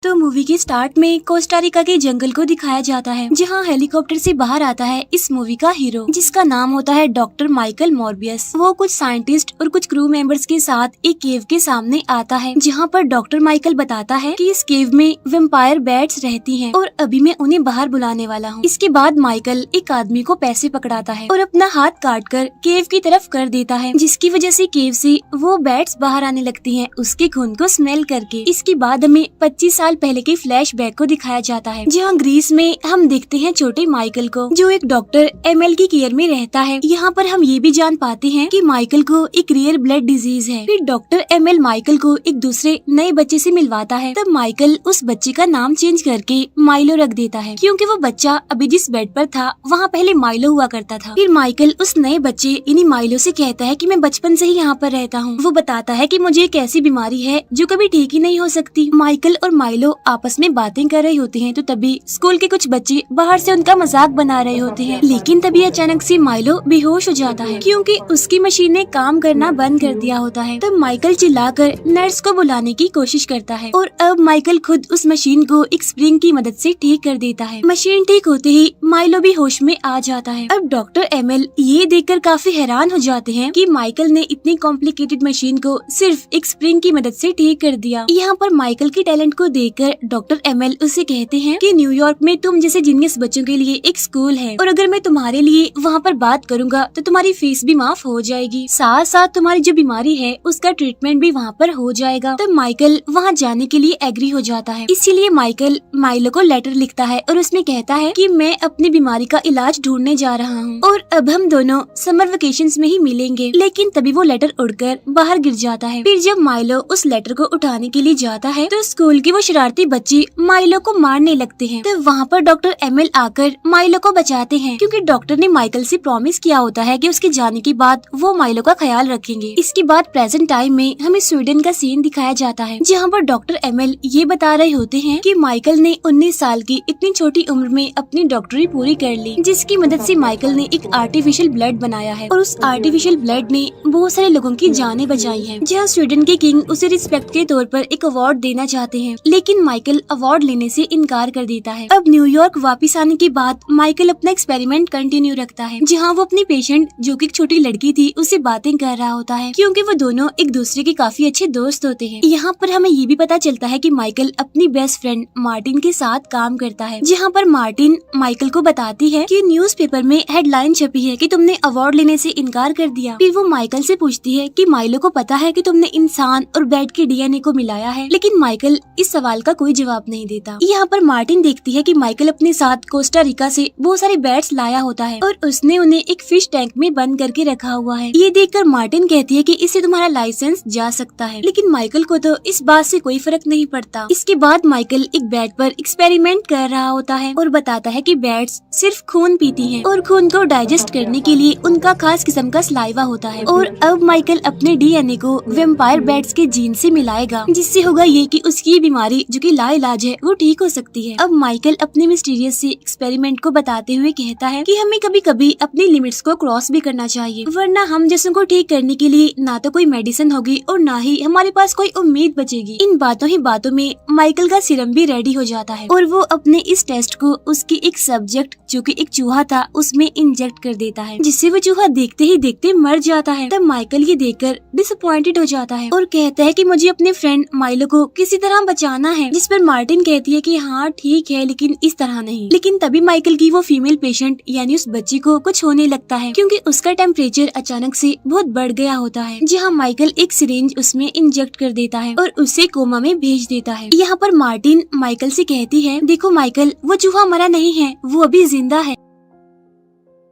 तो मूवी के स्टार्ट में कोस्टारिका के जंगल को दिखाया जाता है, जहां हेलीकॉप्टर से बाहर आता है इस मूवी का हीरो, जिसका नाम होता है डॉक्टर माइकल मॉर्बियस। वो कुछ साइंटिस्ट और कुछ क्रू मेंबर्स के साथ एक केव के सामने आता है, जहां पर डॉक्टर माइकल बताता है कि इस केव में वेम्पायर बैट्स रहती हैं और अभी मैं उन्हें बाहर बुलाने वाला हूं। इसके बाद माइकल एक आदमी को पैसे पकड़ाता है और अपना हाथ काट कर केव की तरफ कर देता है, जिसकी वजह से केव से वो बैट्स बाहर आने लगती हैं उसके खून को स्मेल करके। इसके बाद हमें 25 साल पहले के फ्लैशबैक को दिखाया जाता है, जहां ग्रीस में हम देखते हैं छोटे माइकल को, जो एक डॉक्टर एमएल की केयर में रहता है। यहाँ पर हम ये भी जान पाते हैं कि माइकल को एक रेयर ब्लड डिजीज है। फिर डॉक्टर एमएल माइकल को एक दूसरे नए बच्चे से मिलवाता है। तब माइकल उस बच्चे का नाम चेंज करके माइलो रख देता है, क्योंकि वो बच्चा अभी जिस बेड पर था वहाँ पहले माइलो हुआ करता था। फिर माइकल उस नए बच्चे यानी माइलो से कहता है कि मैं बचपन से ही यहाँ पर रहता हूँ। वो बताता है कि मुझे एक ऐसी बीमारी है जो कभी ठीक ही नहीं हो सकती। माइकल और माइलो आपस में बातें कर रहे होते हैं, तो तभी स्कूल के कुछ बच्चे बाहर से उनका मजाक बना रहे होते हैं। लेकिन तभी अचानक से माइलो बेहोश हो जाता है, क्योंकि उसकी मशीन ने काम करना बंद कर दिया होता है। तब माइकल चिल्लाकर नर्स को बुलाने की कोशिश करता है और अब माइकल खुद उस मशीन को एक स्प्रिंग की मदद से ठीक कर देता है। मशीन ठीक होते ही माइलो भी होश में आ जाता है। अब डॉक्टर एमएल ये देखकर काफी हैरान हो जाते हैं कि माइकल ने इतनी कॉम्प्लिकेटेड मशीन को सिर्फ एक स्प्रिंग की मदद से ठीक कर दिया। यहाँ पर माइकल के टैलेंट को देखकर डॉक्टर एमएल उसे कहते हैं कि न्यूयॉर्क में तुम जैसे जीनियस बच्चों के लिए एक स्कूल है, और अगर मैं तुम्हारे लिए वहाँ पर बात करूँगा तो तुम्हारी फीस भी माफ हो जाएगी, साथ साथ तुम्हारी जो बीमारी है उसका ट्रीटमेंट भी वहाँ पर हो जाएगा। तब माइकल वहाँ जाने के लिए एग्री हो जाता है। इसीलिए माइकल माइलो को लेटर लिखता है और उसमें कहता है कि मैं अपनी बीमारी का इलाज ढूंढने जा रहा हूँ और अब हम दोनों समर वेकेशंस में ही मिलेंगे। लेकिन तभी वो लेटर उड़कर बाहर गिर जाता है। फिर जब माइलो उस लेटर को उठाने के लिए जाता है तो स्कूल के वो शरारती बच्चे माइलो को मारने लगते हैं। तो वहाँ पर डॉक्टर एमएल आकर माइलो को बचाते हैं, क्योंकि डॉक्टर ने माइकल से प्रॉमिस किया होता है कि उसके जाने के बाद वो माइलो का ख्याल रखेंगे। इसके बाद प्रेजेंट टाइम में हमें स्वीडन का सीन दिखाया जाता है, जहाँ पर डॉक्टर एमएल ये बता रहे होते हैं कि माइकल ने 19 साल की इतनी छोटी उम्र में अपनी डॉक्टरी पूरी कर ली, जिसकी मदद से माइकल ने एक आर्टिफिशियल ब्लड बनाया है और उस आर्टिफिशियल ब्लड ने बहुत सारे लोगों की जानें बचाई हैं। जहाँ स्वीडन के किंग उसे रिस्पेक्ट के तौर पर एक अवार्ड देना चाहते हैं, लेकिन माइकल अवार्ड लेने से इनकार कर देता है। अब न्यूयॉर्क वापस आने के बाद माइकल अपना एक्सपेरिमेंट कंटिन्यू रखता है, जहाँ वो अपनी पेशेंट जो कि एक छोटी लड़की थी उससे बातें कर रहा होता है, क्योंकि वो दोनों एक दूसरे के काफी अच्छे दोस्त होते हैं। यहाँ पर हमें ये भी पता चलता है कि माइकल अपनी बेस्ट फ्रेंड मार्टिन के साथ काम करता है, जहाँ पर मार्टिन माइकल को बताती है कि न्यूज़पेपर में हेडलाइन छपी है कि तुमने अवार्ड लेने से इनकार कर दिया। फिर वो माइकल से पूछती है कि माइलो को पता है कि तुमने इंसान और बैट के डीएनए को मिलाया है, लेकिन माइकल इस सवाल का कोई जवाब नहीं देता। यहाँ पर मार्टिन देखती है कि माइकल अपने साथ कोस्टा रिका से बहुत सारे बैट्स लाया होता है और उसने उन्हें एक फिश टैंक में बंद करके रखा हुआ है। ये देखकर मार्टिन कहती है कि इससे तुम्हारा लाइसेंस जा सकता है, लेकिन माइकल को तो इस बात से कोई फर्क नहीं पड़ता। इसके बाद माइकल एक बैट पर एक्सपेरिमेंट कर रहा होता है और बताता है कि बैट्स सिर्फ खून पीती हैं और खून को डाइजेस्ट करने के लिए उनका खास किस्म का सलाइवा होता है। और अब माइकल अपने डीएनए को वेम्पायर बैट्स के जीन से मिलाएगा, जिससे होगा ये कि उसकी बीमारी जो कि लाइलाज है वो ठीक हो सकती है। अब माइकल अपने मिस्टीरियस से एक्सपेरिमेंट को बताते हुए कहता है कि हमें कभी कभी अपनी लिमिट्स को क्रॉस भी करना चाहिए, वरना हम जैसों को ठीक करने के लिए ना तो कोई मेडिसिन होगी और ना ही हमारे पास कोई उम्मीद बचेगी। इन बातों ही बातों में माइकल का सीरम भी रेडी हो जाता है और वो अपने इस टेस्ट को उसकी एक सब्जेक्ट जो कि एक चूहा था उसमें इंजेक्ट कर देता है, जिससे वो चूहा देखते ही देखते मर जाता है। तब माइकल ये देखकर डिसअपॉइंटेड हो जाता है और कहता है कि मुझे अपने फ्रेंड माइलो को किसी तरह बचाना है, जिस पर मार्टिन कहती है कि हाँ ठीक है, लेकिन इस तरह नहीं। लेकिन तभी माइकल की वो फीमेल पेशेंट यानी उस बच्ची को कुछ होने लगता है, क्योंकि उसका टेम्परेचर अचानक से बहुत बढ़ गया होता है, जहाँ माइकल एक सिरिंज उसमें इंजेक्ट कर देता है और उसे कोमा में भेज देता है। यहाँ पर मार्टिन माइकल से कहती है, देखो माइकल, वो चूहा मरा नहीं है, वो अभी जिंदा है।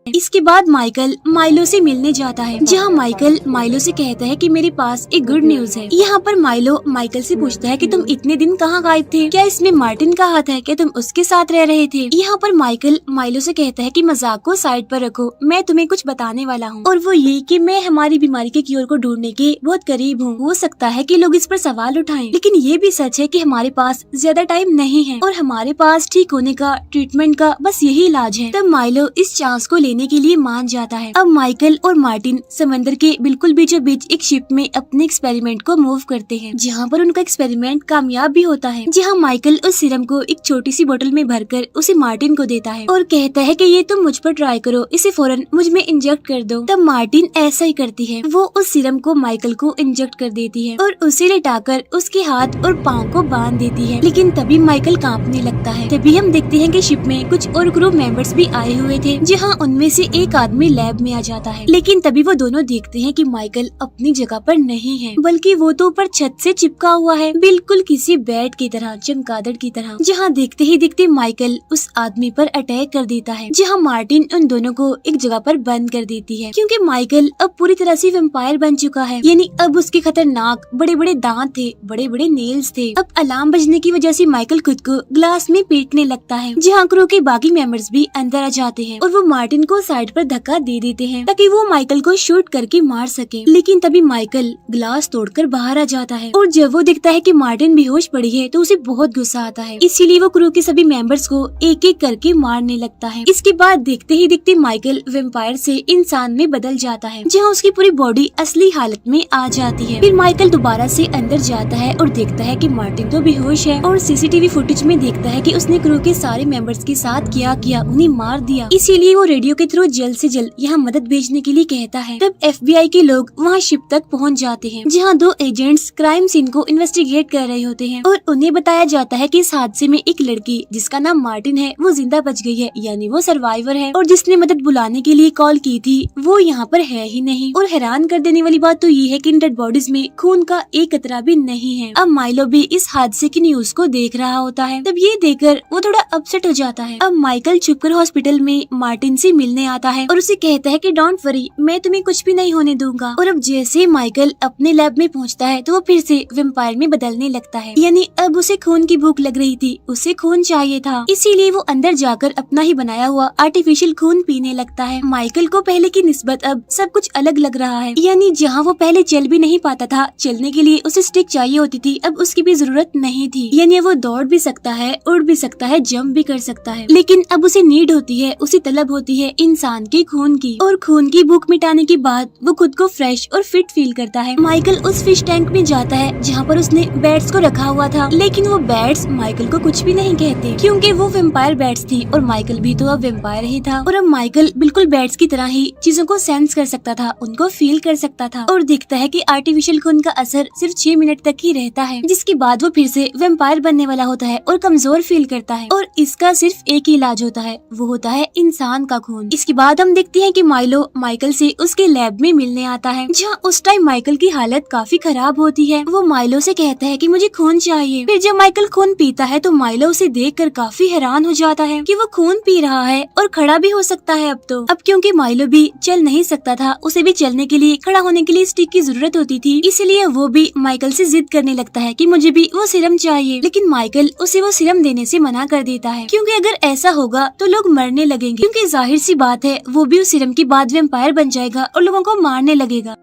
इसके बाद माइकल माइलो से मिलने जाता है, जहाँ माइकल माइलो से कहता है कि मेरे पास एक गुड न्यूज है। यहाँ पर माइलो माइकल से पूछता है कि तुम इतने दिन कहाँ गायब थे, क्या इसमें मार्टिन का हाथ है, क्या तुम उसके साथ रह रहे थे। यहाँ पर माइकल माइलो से कहता है कि मजाक को साइड पर रखो, मैं तुम्हें कुछ बताने वाला हूँ, और वो ये कि मैं हमारी बीमारी के क्योर को ढूंढने के बहुत करीब हूँ। हो सकता है कि लोग इस पर सवाल उठाएं, लेकिन ये भी सच है कि हमारे पास ज्यादा टाइम नहीं है और हमारे पास ठीक होने का ट्रीटमेंट का बस यही इलाज है। तब माइलो इस चांस को लेने के लिए मान जाता है। अब माइकल और मार्टिन समंदर के बिल्कुल बीचों बीच एक शिप में अपने एक्सपेरिमेंट को मूव करते हैं, जहाँ पर उनका एक्सपेरिमेंट कामयाब भी होता है। जहाँ माइकल उस सीरम को एक छोटी सी बोतल में भरकर उसे मार्टिन को देता है और कहता है कि ये तुम मुझ पर ट्राई करो, इसे फौरन मुझ में इंजेक्ट कर दो। तब मार्टिन ऐसा ही करती है, वो उस सीरम को माइकल को इंजेक्ट कर देती है और उसे लेटाकर उसके हाथ और पाँव को बांध देती है। लेकिन तभी माइकल कांपने लगता है। तभी हम देखते हैं कि शिप में कुछ और क्रू मेंबर्स भी आए हुए थे, जहाँ उनमें से एक आदमी लैब में आ जाता है। लेकिन तभी वो दोनों देखते हैं कि माइकल अपनी जगह पर नहीं है, बल्कि वो तो ऊपर छत से चिपका हुआ है, बिल्कुल किसी बैट की तरह, चमगादड़ की तरह। जहाँ देखते ही देखते माइकल उस आदमी पर अटैक कर देता है, जहाँ मार्टिन उन दोनों को एक जगह पर बंद कर देती है, क्योंकि माइकल अब पूरी तरह से वैम्पायर बन चुका है। यानी अब उसके खतरनाक बड़े बड़े दांत थे, बड़े बड़े नेल्स थे। अब अलार्म बजने की वजह से माइकल खुद को ग्लास में पीटने लगता है, जहाँ क्रू के बाकी मेंबर्स भी अंदर आ जाते हैं और वो मार्टिन को साइड पर धक्का दे देते हैं ताकि वो माइकल को शूट करके मार सके। लेकिन तभी माइकल ग्लास तोड़कर बाहर आ जाता है और जब वो दिखता है कि मार्टिन बेहोश पड़ी है तो उसे बहुत गुस्सा आता है। इसीलिए वो क्रू के सभी मेंबर्स को एक एक करके मारने लगता है। इसके बाद देखते ही देखते माइकल वैम्पायर से इंसान में बदल जाता है, जहाँ उसकी पूरी बॉडी असली हालत में आ जाती है। फिर माइकल दोबारा से अंदर जाता है और देखता है कि मार्टिन तो बेहोश है और सीसीटीवी फुटेज में देखता है कि उसने क्रू के सारे मेंबर्स के साथ क्या किया, उन्हें मार दिया। इसीलिए वो रेडियो के थ्रू जल्द से जल्द यहाँ मदद भेजने के लिए कहता है। तब FBI के लोग वहाँ शिप तक पहुँच जाते हैं, जहाँ 2 एजेंट्स क्राइम सीन को इन्वेस्टिगेट कर रहे होते हैं और उन्हें बताया जाता है कि इस हादसे में एक लड़की जिसका नाम मार्टिन है वो जिंदा बच गई है, यानी वो सर्वाइवर है, और जिसने मदद बुलाने के लिए कॉल की थी वो यहाँ पर है ही नहीं। और हैरान कर देने वाली बात तो ये है कि इन डेड बॉडीज में खून का एक कतरा भी नहीं है। अब माइलो भी इस हादसे की न्यूज को देख रहा होता है। तब ये देखकर वो थोड़ा अपसेट हो जाता है। अब माइकल छुपकर हॉस्पिटल में मार्टिन से मिलने आता है और उसे कहता है कि डोंट वरी, मैं तुम्हें कुछ भी नहीं होने दूंगा। और अब जैसे माइकल अपने लैब में पहुंचता है तो वो फिर से वैम्पायर में बदलने लगता है। यानी अब उसे खून की भूख लग रही थी, उसे खून चाहिए था, इसीलिए वो अंदर जाकर अपना ही बनाया हुआ आर्टिफिशियल खून पीने लगता है। माइकल को पहले की निस्बत अब सब कुछ अलग लग रहा है। यानी जहाँ वो पहले चल भी नहीं पाता था, चलने के लिए उसे स्टिक चाहिए होती थी, अब उसकी भी जरूरत नहीं थी। यानी वो दौड़ भी सकता है, उड़ भी सकता है, जंप भी कर सकता है। लेकिन अब उसे नीड होती है, उसे तलब होती है इंसान के खून की। और खून की भूख मिटाने के बाद वो खुद को फ्रेश और फिट फील करता है। माइकल उस फिश टैंक में जाता है जहाँ पर उसने बैट्स को रखा हुआ था, लेकिन वो बैट्स माइकल को कुछ भी नहीं कहते, क्योंकि वो वैम्पायर बैट्स थी और माइकल भी तो अब वैम्पायर ही था। और अब माइकल बिल्कुल बैट्स की तरह ही चीजों को सेंस कर सकता था, उनको फील कर सकता था, और दिखता है कि आर्टिफिशियल खून का असर सिर्फ 6 मिनट तक ही रहता है, जिसके बाद वो फिर से वैम्पायर बनने वाला होता है और कमजोर फील करता है। और इसका सिर्फ एक ही इलाज होता है, वो होता है इंसान का खून। इसके बाद हम देखते हैं कि माइलो माइकल से उसके लैब में मिलने आता है, जहाँ उस टाइम माइकल की हालत काफी खराब होती है। वो माइलो से कहता है कि मुझे खून चाहिए। फिर जब माइकल खून पीता है तो माइलो उसे देखकर काफी हैरान हो जाता है कि वो खून पी रहा है और खड़ा भी हो सकता है अब क्योंकि माइलो भी चल नहीं सकता था, उसे भी चलने के लिए, खड़ा होने के लिए स्टिक की जरूरत होती थी। इसलिए वो भी माइकल से जिद करने लगता है कि मुझे भी वो सीरम चाहिए। लेकिन माइकल उसे वो सीरम देने से मना कर देता है, क्योंकि अगर ऐसा होगा तो लोग मरने लगेंगे, क्योंकि जाहिर सी बात है वो भी उस सीरम के बाद वैम्पायर बन जाएगा और लोगों को मारने लगेगा।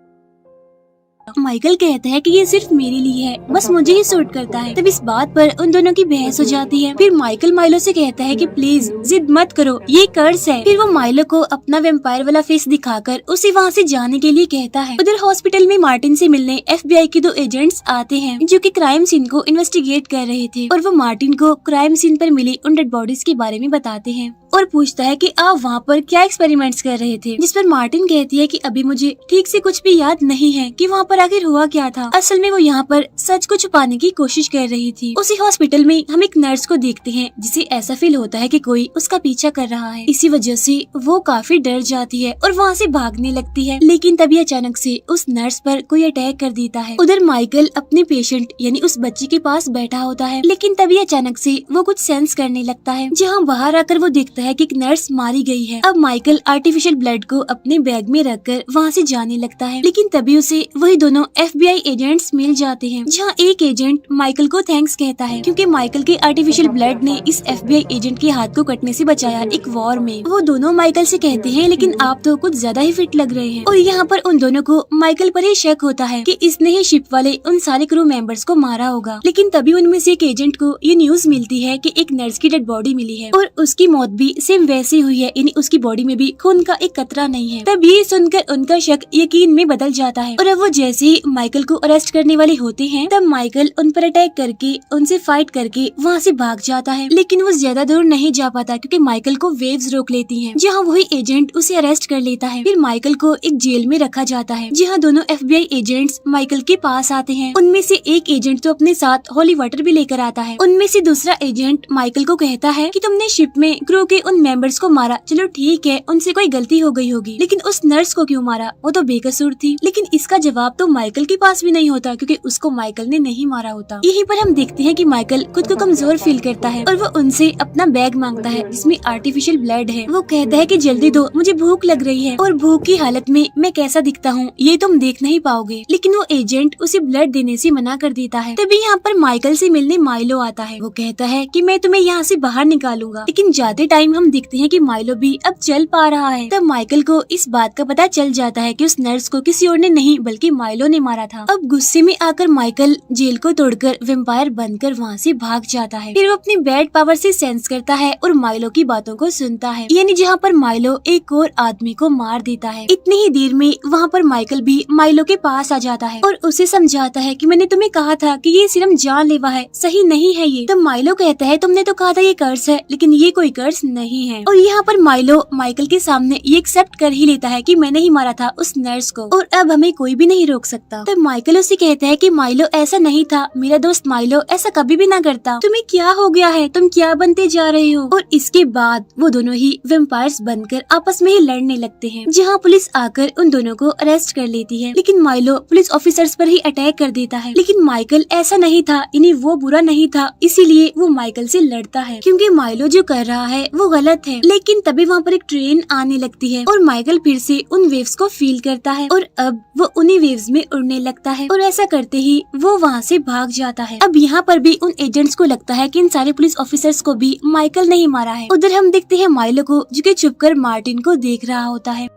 माइकल कहता है कि ये सिर्फ मेरे लिए है, बस मुझे ही सूट करता है। तब इस बात पर उन दोनों की बहस हो जाती है। फिर माइकल माइलो से कहता है कि प्लीज जिद मत करो, ये कर्स है। फिर वो माइलो को अपना वैम्पायर वाला फेस दिखाकर उसे वहाँ से जाने के लिए कहता है। उधर हॉस्पिटल में मार्टिन से मिलने FBI के 2 एजेंट्स आते हैं, जो कि क्राइम सीन को इन्वेस्टिगेट कर रहे थे, और वो मार्टिन को क्राइम सीन पर मिली उन डेड बॉडीज के बारे में बताते हैं और पूछता है कि आप वहाँ पर क्या एक्सपेरिमेंट्स कर रहे थे। जिस पर मार्टिन कहती है कि अभी मुझे ठीक से कुछ भी याद नहीं है कि वहाँ पर आखिर हुआ क्या था। असल में वो यहाँ पर सच को छुपाने की कोशिश कर रही थी। उसी हॉस्पिटल में हम एक नर्स को देखते हैं जिसे ऐसा फील होता है कि कोई उसका पीछा कर रहा है। इसी वजह से वो काफी डर जाती है और वहाँ से भागने लगती है। लेकिन तभी अचानक से उस नर्स पर कोई अटैक कर देता है। उधर माइकल अपने पेशेंट यानी उस बच्चे के पास बैठा होता है, लेकिन तभी अचानक से वो कुछ सेंस करने लगता है, जहाँ बाहर आकर वो देखता है कि एक नर्स मारी गई है। अब माइकल आर्टिफिशियल ब्लड को अपने बैग में रखकर वहाँ से जाने लगता है, लेकिन तभी उसे वही दोनों FBI एजेंट्स मिल जाते हैं, जहाँ एक एजेंट माइकल को थैंक्स कहता है, क्योंकि माइकल के आर्टिफिशियल ब्लड ने इस FBI एजेंट के हाथ को कटने से बचाया एक वॉर में। वो दोनों माइकल से कहते हैं लेकिन आप तो कुछ ज्यादा ही फिट लग रहे हैं। और यहाँ पर उन दोनों को माइकल पर ही शक होता है कि इसने ही शिप वाले उन सारे क्रू मेंबर्स को मारा होगा। लेकिन तभी उनमें से एक एजेंट को ये न्यूज मिलती है कि एक नर्स की डेड बॉडी मिली है और उसकी मौत भी भी सेम वैसी हुई है, यानी उसकी बॉडी में भी खून का एक कतरा नहीं है। तब ये सुनकर उनका शक यकीन में बदल जाता है और अब वो जैसे ही माइकल को अरेस्ट करने वाले होते हैं तब माइकल उन पर अटैक करके उनसे फाइट करके वहाँ से भाग जाता है। लेकिन वो ज्यादा दूर नहीं जा पाता क्योंकि माइकल को वेव्स रोक लेती हैं, जहाँ वही एजेंट उसे अरेस्ट कर लेता है। फिर माइकल को एक जेल में रखा जाता है, जहाँ दोनों FBI एजेंट्स माइकल के पास आते हैं। उनमें से एक एजेंट तो अपने साथ होली वाटर भी लेकर आता है। उनमें से दूसरा एजेंट माइकल को कहता है कि तुमने शिप में क्रू के उन मेंबर्स को मारा, चलो ठीक है उनसे कोई गलती हो गई होगी, लेकिन उस नर्स को क्यों मारा, वो तो बेकसूर थी। लेकिन इसका जवाब तो माइकल के पास भी नहीं होता क्योंकि उसको माइकल ने नहीं मारा होता। यहीं पर हम देखते हैं कि माइकल खुद को कमजोर फील करता है और वो उनसे अपना बैग मांगता है जिसमें आर्टिफिशियल ब्लड है। वो कहता है कि जल्दी दो, मुझे भूख लग रही है और भूख की हालत में मैं कैसा दिखता हूँ ये तुम देख नहीं पाओगे। लेकिन वो एजेंट उसे ब्लड देने से मना कर देता है। तभी यहाँ पर माइकल से मिलने माइलो आता है। वो कहता है कि मैं तुम्हें यहाँ से बाहर निकालूंगा, लेकिन जाते टाइम हम देखते हैं कि माइलो भी अब चल पा रहा है। तब माइकल को इस बात का पता चल जाता है कि उस नर्स को किसी और ने नहीं बल्कि माइलो ने मारा था। अब गुस्से में आकर माइकल जेल को तोड़कर वेम्पायर बनकर वहाँ से भाग जाता है। फिर वो अपनी बैड पावर से सेंस करता है और माइलो की बातों को सुनता है, यानी जहाँ पर माइलो एक और आदमी को मार देता है। इतनी ही देर में वहाँ पर माइकल भी माइलो के पास आ जाता है और उसे समझाता है कि मैंने तुम्हें कहा था कि ये सिर्फ जानलेवा है, सही नहीं है ये। तब माइलो कहता है तुमने तो कहा था ये कर्स है, लेकिन ये कोई कर्स नहीं है। और यहाँ पर माइलो माइकल के सामने ये एक्सेप्ट कर ही लेता है कि मैंने ही मारा था उस नर्स को और अब हमें कोई भी नहीं रोक सकता। तब माइकल उसे कहता है कि माइलो ऐसा नहीं था, मेरा दोस्त माइलो ऐसा कभी भी ना करता, तुम्हें क्या हो गया है, तुम क्या बनते जा रहे हो। और इसके बाद वो दोनों ही वेम्पायर्स बनकर आपस में ही लड़ने लगते हैं, जहाँ पुलिस आकर उन दोनों को अरेस्ट कर लेती है। लेकिन माइलो पुलिस ऑफिसर्स पर ही अटैक कर देता है। लेकिन माइकल ऐसा नहीं था, यानी वो बुरा नहीं था, इसीलिए वो माइकल से लड़ता है क्योंकि माइलो जो कर रहा है वो गलत है। लेकिन तभी वहाँ पर एक ट्रेन आने लगती है और माइकल फिर से उन वेव्स को फील करता है और अब वो उन्हीं वेव्स में उड़ने लगता है और ऐसा करते ही वो वहाँ से भाग जाता है। अब यहाँ पर भी उन एजेंट्स को लगता है कि इन सारे पुलिस ऑफिसर्स को भी माइकल नहीं मारा है। उधर हम देखते हैं माइलो को जो कि छुपकर मार्टिन को देख रहा होता है।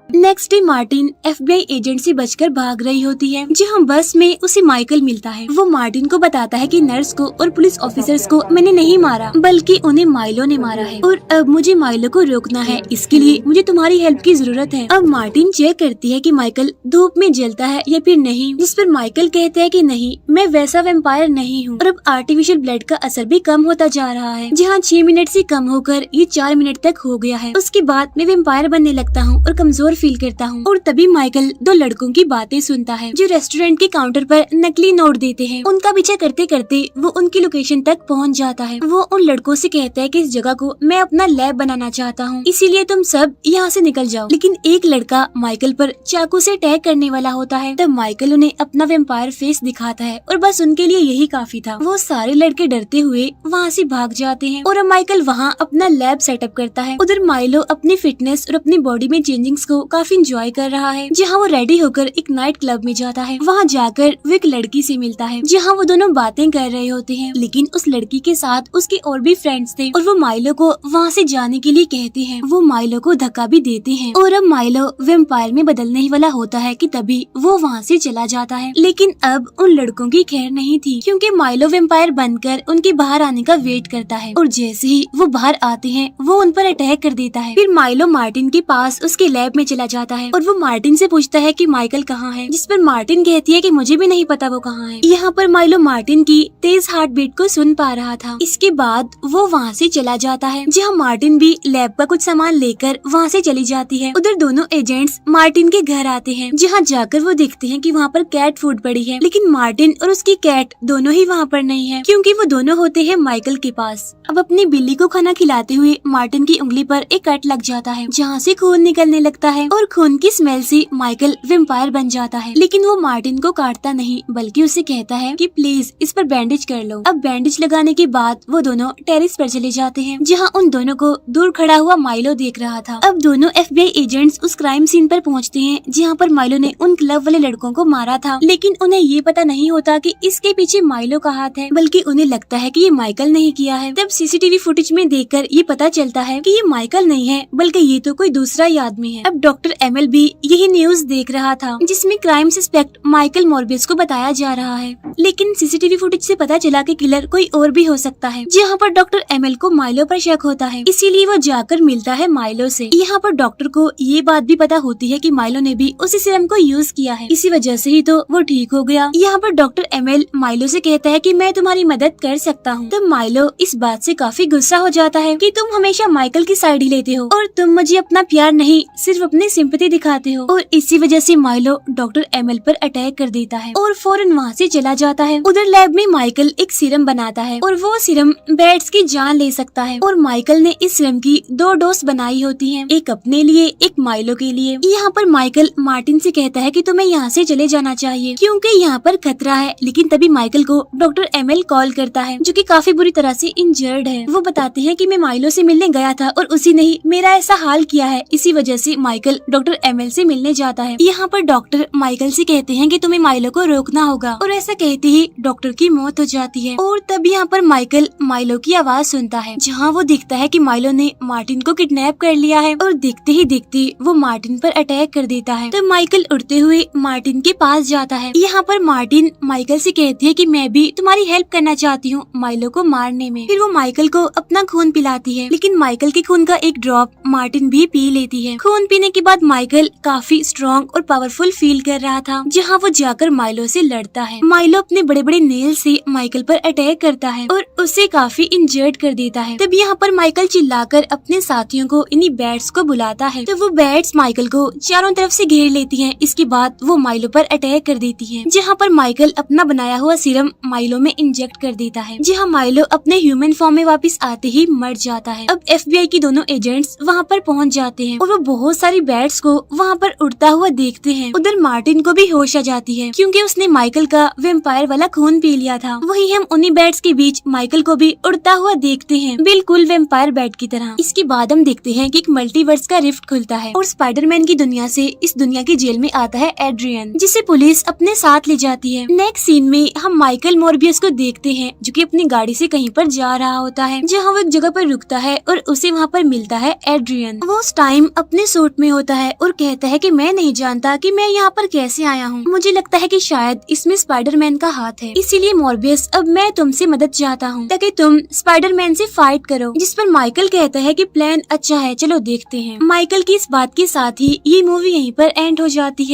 Next day Martin FBI agent से बचकर भाग रही होती है, जहाँ बस में उसे माइकल मिलता है। वो मार्टिन को बताता है कि नर्स को और पुलिस ऑफिसर्स को मैंने नहीं मारा बल्कि उन्हें माइलो ने मारा है और अब मुझे माइलो को रोकना है, इसके लिए मुझे तुम्हारी हेल्प की जरूरत है। अब मार्टिन चेक करती है कि माइकल धूप में जलता है या फिर नहीं, जिस पर माइकल कहता है कि नहीं, मैं वैसा वेम्पायर नहीं हूँ और अब आर्टिफिशियल ब्लड का असर भी कम होता जा रहा है, जहाँ 6 मिनट से कम होकर ये 4 मिनट तक हो गया है। उसके बाद मैं वेम्पायर बनने लगता हूँ और कमजोर फील करता हूँ। और तभी माइकल 2 लड़कों की बातें सुनता है जो रेस्टोरेंट के काउंटर पर नकली नोट देते हैं। उनका पीछा करते करते वो उनकी लोकेशन तक पहुँच जाता है। वो उन लड़कों से कहता है कि इस जगह को मैं अपना लैब बनाना चाहता हूँ, इसीलिए तुम सब यहाँ से निकल जाओ। लेकिन एक लड़का माइकल पर चाकू से अटैक करने वाला होता है। तब माइकल उन्हें अपना वेम्पायर फेस दिखाता है और बस उनके लिए यही काफी था। वो सारे लड़के डरते हुए वहाँ से भाग जाते हैं और अब माइकल वहाँ अपना लैब सेटअप करता है। उधर माइलो अपनी फिटनेस और अपनी बॉडी में चेंजिंग्स को काफी एंजॉय कर रहा है, जहाँ वो रेडी होकर एक नाइट क्लब में जाता है। वहाँ जाकर वो एक लड़की से मिलता है, जहाँ वो दोनों बातें कर रहे होते हैं। लेकिन उस लड़की के साथ उसके और भी फ्रेंड्स थे और वो माइलो को वहाँ से जाने के लिए कहते हैं। वो माइलो को धक्का भी देते हैं और अब माइलो वेम्पायर में बदलने ही वाला होता है कि तभी वो वहाँ से चला जाता है। लेकिन अब उन लड़कों की खैर नहीं थी, क्योंकि माइलो वेम्पायर बनकर उनके बाहर आने का वेट करता है और जैसे ही वो बाहर आते हैं वो उन पर अटैक कर देता है। फिर माइलो मार्टिन के पास उसके लैब में चला जाता है और वो मार्टिन से पूछता है कि माइकल कहाँ है, जिस पर मार्टिन कहती है कि मुझे भी नहीं पता वो कहाँ है। यहाँ पर माइलो मार्टिन की तेज हार्ट बीट को सुन पा रहा था। इसके बाद वो वहाँ से चला जाता है, जहाँ मार्टिन भी लैब का कुछ सामान लेकर वहाँ से चली जाती है। उधर दोनों एजेंट्स मार्टिन के घर आते हैं, जहाँ जाकर वो देखते हैं कि वहाँ पर कैट फूड पड़ी है। लेकिन मार्टिन और उसकी कैट दोनों ही वहाँ पर नहीं है, क्योंकि वो दोनों होते हैं माइकल के पास। अब अपनी बिल्ली को खाना खिलाते हुए मार्टिन की उंगली पर एक कट लग जाता है, जहाँ से खून निकलने लगता है और खून की स्मेल से माइकल वेम्पायर बन जाता है। लेकिन वो मार्टिन को काटता नहीं, बल्कि उसे कहता है कि प्लीज इस पर बैंडेज कर लो। अब बैंडेज लगाने के बाद वो दोनों टेरेस पर चले जाते हैं, जहाँ उन दोनों को दूर खड़ा हुआ माइलो देख रहा था। अब दोनों FBI एजेंट्स उस क्राइम सीन पर पहुँचते हैं, जहाँ पर माइलो ने उन क्लब वाले लड़कों को मारा था। लेकिन उन्हें ये पता नहीं होता कि इसके पीछे माइलो का हाथ है, बल्कि उन्हें लगता है कि ये माइकल नहीं किया है। तब CCTV फुटेज में देखकर ये पता चलता है कि ये माइकल नहीं है, बल्कि ये तो कोई दूसरा ही आदमी है। अब डॉक्टर एमएल भी यही न्यूज देख रहा था जिसमें क्राइम सस्पेक्ट माइकल मॉर्बियस को बताया जा रहा है। लेकिन सीसीटीवी फुटेज से पता चला कि किलर कोई और भी हो सकता है। जहाँ पर डॉक्टर एमएल को माइलो पर शक होता है, इसीलिए वो जाकर मिलता है माइलो से। यहाँ पर डॉक्टर को ये बात भी पता होती है कि माइलो ने भी उसी सीरम को यूज किया है, इसी वजह से ही तो वो ठीक हो गया। यहाँ पर डॉक्टर एमएल माइलो से कहता है कि मैं तुम्हारी मदद कर सकता हूँ। तो माइलो इस बात से काफी गुस्सा हो जाता है कि तुम हमेशा माइकल की साइड ही लेते हो और तुम मुझे अपना प्यार नहीं सिर्फ अपनी सिंपैथी दिखाते हो। और इसी वजह से माइलो डॉक्टर एमएल पर अटैक कर देता है और फौरन वहाँ से चला जाता है। उधर लैब में माइकल एक सीरम बनाता है और वो सीरम बैट्स की जान ले सकता है। और माइकल ने इस सीरम की 2 डोज बनाई होती है, एक अपने लिए एक माइलो के लिए। यहाँ पर माइकल मार्टिन से कहता है कि तुम्हें यहाँ से चले जाना चाहिए क्योंकि यहाँ पर खतरा है। लेकिन तभी माइकल को डॉक्टर एमएल कॉल करता है जो कि काफी बुरी तरह से इंजर्ड है। वो बताते हैं कि मैं माइलो से मिलने गया था और उसी ने ही मेरा ऐसा हाल किया है। इसी वजह से माइकल डॉक्टर एमएल से मिलने जाता है। यहाँ पर डॉक्टर माइकल से कहते हैं कि तुम्हें माइलो को रोकना होगा और ऐसा कहते ही डॉक्टर की मौत हो जाती है। और तब यहाँ पर माइकल माइलो की आवाज सुनता है जहाँ वो दिखता है कि माइलो ने मार्टिन को किडनैप कर लिया है और देखते ही देखते वो मार्टिन पर अटैक कर देता है। तो माइकल उड़ते हुए मार्टिन के पास जाता है। यहाँ पर मार्टिन माइकल से कहती है कि मैं भी तुम्हारी हेल्प करना चाहती हूँ माइलो को मारने में। फिर वो माइकल को अपना खून पिलाती है, लेकिन माइकल के खून का एक ड्रॉप मार्टिन भी पी लेती है। खून पीने के बाद माइकल काफी स्ट्रॉन्ग और पावरफुल फील कर रहा था, जहाँ वो जाकर माइलो से लड़ता है। माइलो अपने बड़े बड़े नेल से माइकल पर अटैक करता है और उसे काफी इंजर्ड कर देता है। तब यहाँ पर माइकल चिल्लाकर अपने साथियों को इन्हीं बैट्स को बुलाता है। तो वो बैट्स माइकल को चारों तरफ से घेर लेती हैं। इसके बाद वो माइलो पर अटैक कर देती हैं, जहाँ पर माइकल अपना बनाया हुआ सीरम माइलो में इंजेक्ट कर देता है, जहाँ माइलो अपने ह्यूमन फॉर्म में वापस आते ही मर जाता है। अब FBI की दोनों एजेंट्स वहाँ पर पहुँच जाते हैं और वो बहुत सारी बैट्स को वहाँ पर उड़ता हुआ देखते हैं। उधर मार्टिन को भी होश आ जाती है क्योंकि उसने माइकल का वेम्पायर वाला खून पी लिया था। वही हम उन्हीं बैट्स के बीच माइकल को भी उड़ता हुआ देखते हैं, बिल्कुल वेम्पायर बैट की तरह। इसके बाद हम देखते हैं कि एक मल्टीवर्स का रिफ्ट खुलता है और स्पाइडरमैन की दुनिया से इस दुनिया की जेल में आता है एड्रियन, जिसे पुलिस अपने साथ ले जाती है। नेक्स्ट सीन में हम माइकल मॉर्बियस को देखते हैं जो कि अपनी गाड़ी से कहीं पर जा रहा होता है, जहाँ वो एक जगह पर रुकता है और उसे वहाँ पर मिलता है एड्रियन। वो उस टाइम अपने सूट में होता है और कहता है कि मैं नहीं जानता कि मैं यहाँ पर कैसे आया हूँ। मुझे लगता है कि शायद इसमें स्पाइडरमैन का हाथ है, इसीलिए मॉर्बियस अब मैं तुमसे मदद चाहता हूँ ताकि तुम स्पाइडरमैन से फाइट करो। जिस पर माइकल कहता है कि प्लान अच्छा है, चलो देखते हैं। माइकल की इस बात के साथ ही ये मूवी यहीं पर एंड हो जाती है।